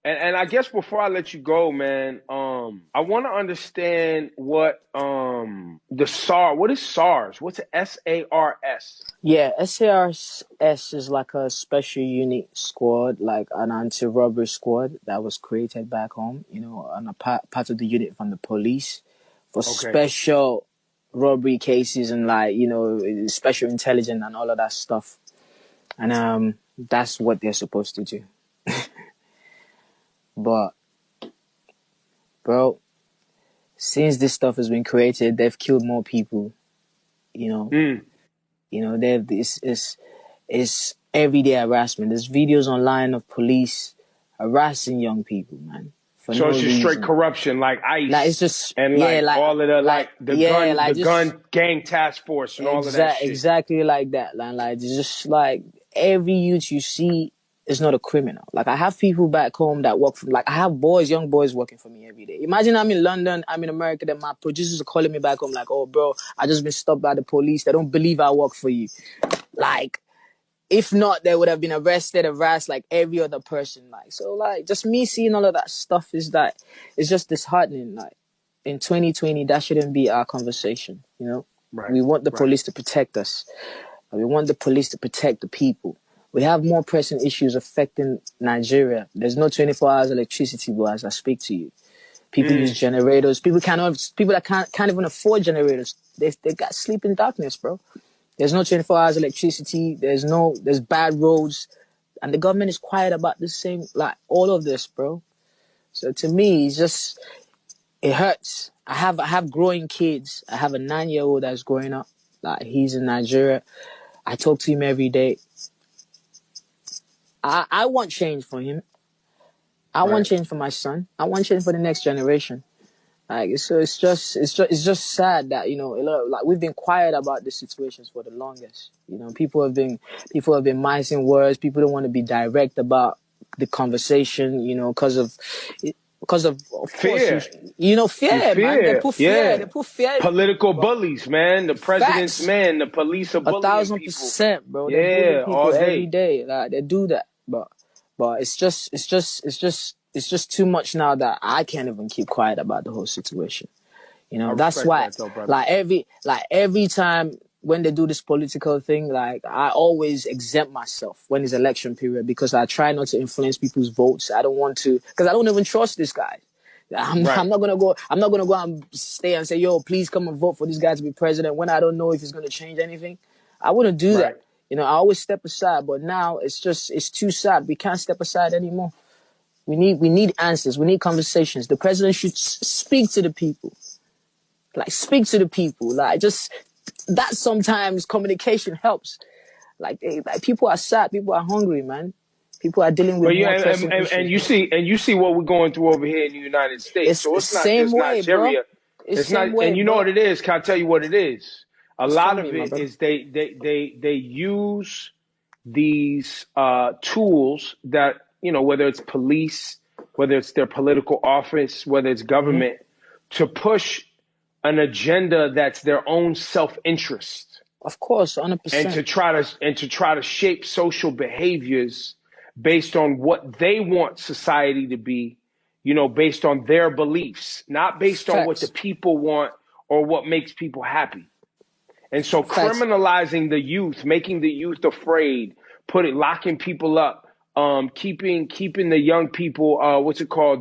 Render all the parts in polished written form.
And I guess before I let you go, man, I want to understand what the SARS. What is SARS? What's a SARS? Yeah, SARS is like a special unit squad, like an anti-robbery squad that was created back home, on a part of the unit from the police for Okay. special robbery cases and special intelligence and all of that stuff. And that's what they're supposed to do. But, bro, since this stuff has been created, they've killed more people, you know. Mm. It's everyday harassment. There's videos online of police harassing young people, man, for So no it's just straight reason. corruption, like Like it's ICE just and yeah, all of the yeah, gun, gang task force and all of that shit. exactly like that, man. Like it's just like every youth you see is not a criminal. Like I have people back home that work for, like I have young boys working for me every day. Imagine I'm in London, I'm in America, then my producers are calling me back home like, oh bro, I just been stopped by the police. They don't believe I work for you. Like, if not, they would have been arrested, harassed like every other person. Like, so like just me seeing all of that stuff it's just disheartening. Like in 2020, that shouldn't be our conversation. Right, We want the right. police to protect us. We want the police to protect the people. We have more pressing issues affecting Nigeria. There's no 24 hours electricity, bro, as I speak to you. People use generators. People that can't even afford generators. They got sleep in darkness, bro. There's no 24 hours electricity. There's bad roads. And the government is quiet about the same, like all of this, bro. So to me, it hurts. I have growing kids. I have a 9-year-old that's growing up. Like he's in Nigeria. I talk to him every day. I want change for him. I want change for my son. I want change for the next generation. Like so, it's just sad that like we've been quiet about the situations for the longest. People have been micing words. People don't want to be direct about the conversation. Of course Fear. You fear, man. They fear. put fear. Yeah. They put fear. Political bullies, man. The president's Facts. man. The police are bullying people. 1,000%, bro. They bully Yeah, people all every day. day. Like they do that, but it's just too much now that I can't even keep quiet about the whole situation. I That's respect why, that though, brother. every time when they do this political thing, like I always exempt myself when it's election period because I try not to influence people's votes. I don't want to, because I don't even trust this guy. I'm not gonna go and stay and say, yo, please come and vote for this guy to be president when I don't know if he's gonna change anything. I wouldn't do Right. that. I always step aside, but now it's too sad. We can't step aside anymore. We need answers. We need conversations. The president should speak to the people. Like, speak to the people. Like, just that sometimes communication helps. Like people are sad. People are hungry, man. People are dealing with But more yeah, pressing and issues. you see what we're going through over here in the United States. It's So the it's not same just way, bro. Nigeria. It's It's same not, way, and you know bro. what it is. Can I tell you what it is? A Just tell lot me, of my it brother. is they use these tools that whether it's police, whether it's their political office, whether it's government, to push an agenda that's their own self-interest, Of course, and 100%. to try to shape social behaviors based on what they want society to be, based on their beliefs, not based on what the Facts. people want or what makes people happy. And so Facts. criminalizing the youth, making the youth afraid, locking people up, keeping the young people,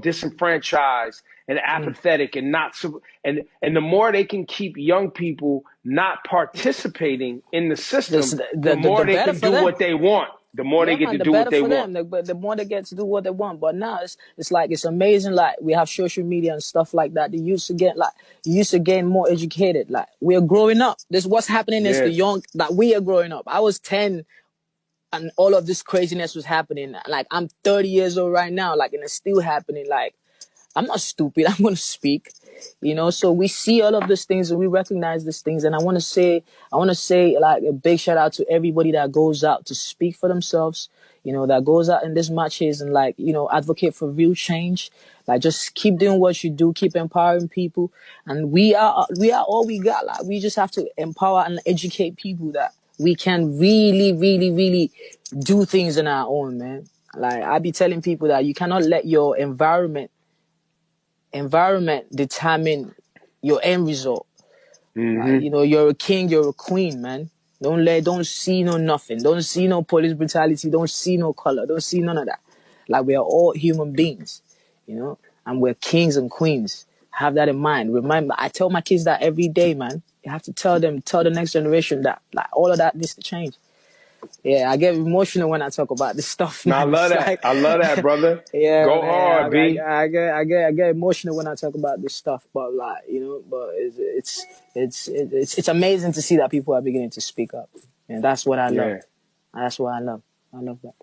disenfranchised and apathetic and not so, and the more they can keep young people not participating in the This, system, the the more they better can for do them. what they want. The more they Yeah, get to man, the do what better they for want. them. But the more they get to do what they want. But now it's like it's amazing. Like we have social media and stuff like that. You used to get more educated. Like we're growing up. This what's happening is Yeah. the young that we are growing up. I was 10 and all of this craziness was happening. Like I'm 30 years old right now. Like and it's still happening. Like I'm not stupid. I'm gonna speak. So we see all of these things and we recognize these things. And I want to say like a big shout out to everybody that goes out to speak for themselves, that goes out in these matches and advocate for real change. Like just keep doing what you do, keep empowering people. And we are all we got. Like we just have to empower and educate people that we can really, really, really do things on our own, man. Like, I be telling people that you cannot let your environment determine your end result. Like, you know, you're a king, you're a queen, man. Don't see no nothing. Don't see no police brutality. Don't see no color. Don't see none of that. Like, we are all human beings, you know, and we're kings and queens. Have that in mind. Remember, I tell my kids that every day, man. You have to tell the next generation that, like, all of that needs to change. Yeah, I get emotional when I talk about this stuff, No, I man. love It's that. like, I love that, brother. yeah, Go man. hard, B. I get emotional when I talk about this stuff, but like, you know, but it's amazing to see that people are beginning to speak up, and that's what I love. Yeah. That's what I love. I love that.